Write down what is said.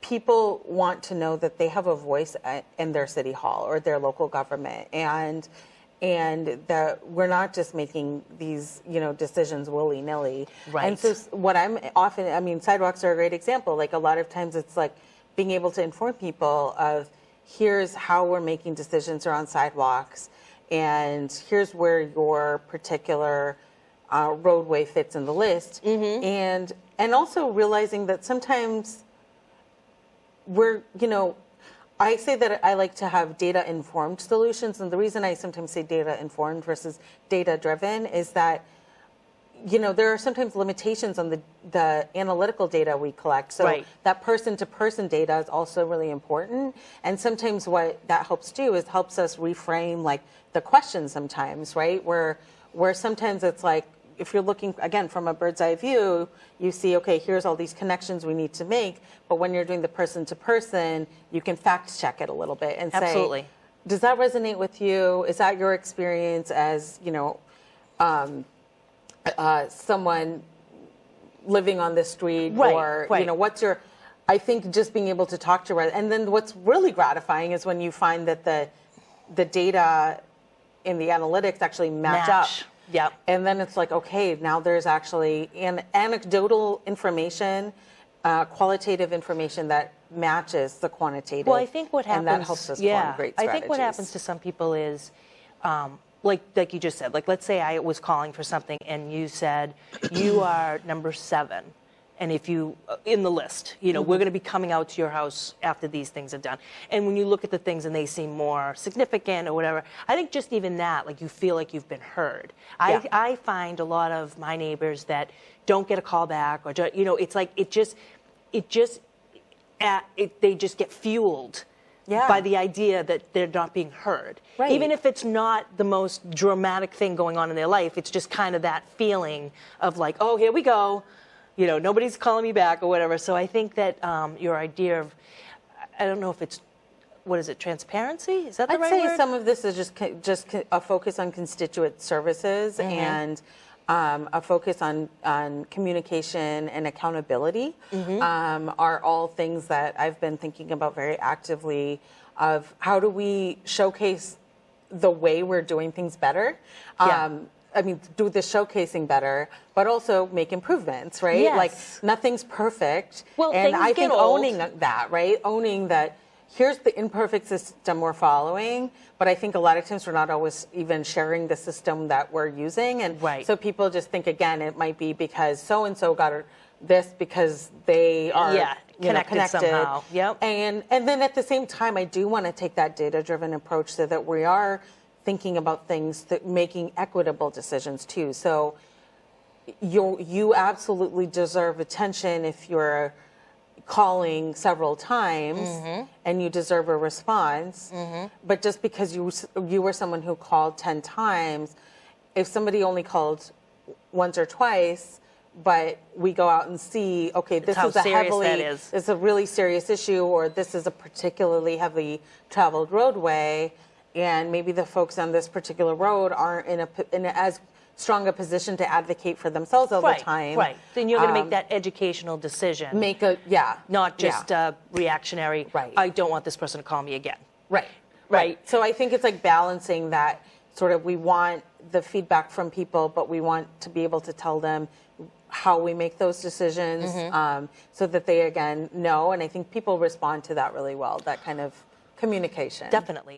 people want to know that they have a voice in their city hall or their local government, and that we're not just making these, decisions willy-nilly. Right. And so what I mean, sidewalks are a great example. Like, a lot of times it's like being able to inform people of, here's how we're making decisions around sidewalks, and here's where your particular roadway fits in the list. And also realizing that sometimes I say that I like to have data-informed solutions, and the reason I sometimes say data-informed versus data-driven is that, there are sometimes limitations on the analytical data we collect. So that person-to-person data is also really important. And sometimes what that helps do is helps us reframe, like, the question sometimes, right? Where sometimes it's like, if you're looking, again, from a bird's eye view, you see, okay, here's all these connections we need to make. But when you're doing the person-to-person, you can fact-check it a little bit and say, does that resonate with you? Is that your experience as, someone living on the street? Or, what's your... I think just being able to talk to... And then what's really gratifying is when you find that the data in the analytics actually match up. Yep. And then it's like, okay, now there's actually anecdotal information, qualitative information that matches the quantitative. Well, I think what happens, and that helps us form great strategies. I think what happens to some people is, like you just said, like, let's say I was calling for something and you said, you are number 7. And if you, in the list, we're going to be coming out to your house after these things are done. And when you look at the things and they seem more significant or whatever, I think just even that, like, you feel like you've been heard. Yeah. I find a lot of my neighbors that don't get a call back, or, it's like, they just get fueled by the idea that they're not being heard. Right. Even if it's not the most dramatic thing going on in their life, it's just kind of that feeling of like, oh, here we go. Nobody's calling me back or whatever. So I think that your idea of, I don't know if it's, what is it, transparency? Is that the right word? I'd say some of this is just a focus on constituent services and a focus on communication and accountability are all things that I've been thinking about very actively, of how do we showcase the way we're doing things better. I mean, do the showcasing better, but also make improvements, right? Yes. Like, nothing's perfect. Well, and I think old. owning that, right? Owning that, here's the imperfect system we're following, but I think a lot of times we're not always even sharing the system that we're using. And so people just think, again, it might be because so-and-so got this because they are connected somehow. Yep. And then at the same time, I do want to take that data-driven approach so that we are thinking about things, making equitable decisions too. So you absolutely deserve attention if you're calling several times and you deserve a response. But just because you were someone who called 10 times, if somebody only called once or twice, but we go out and see, okay, this is a really serious issue, or this is a particularly heavily traveled roadway, and maybe the folks on this particular road aren't in as strong a position to advocate for themselves all the time. Right. Then you're going to make that educational decision. Not just reactionary. Right. I don't want this person to call me again. Right. So I think it's like balancing that sort of, we want the feedback from people, but we want to be able to tell them how we make those decisions so that they, again, know. And I think people respond to that really well, that kind of communication. Definitely.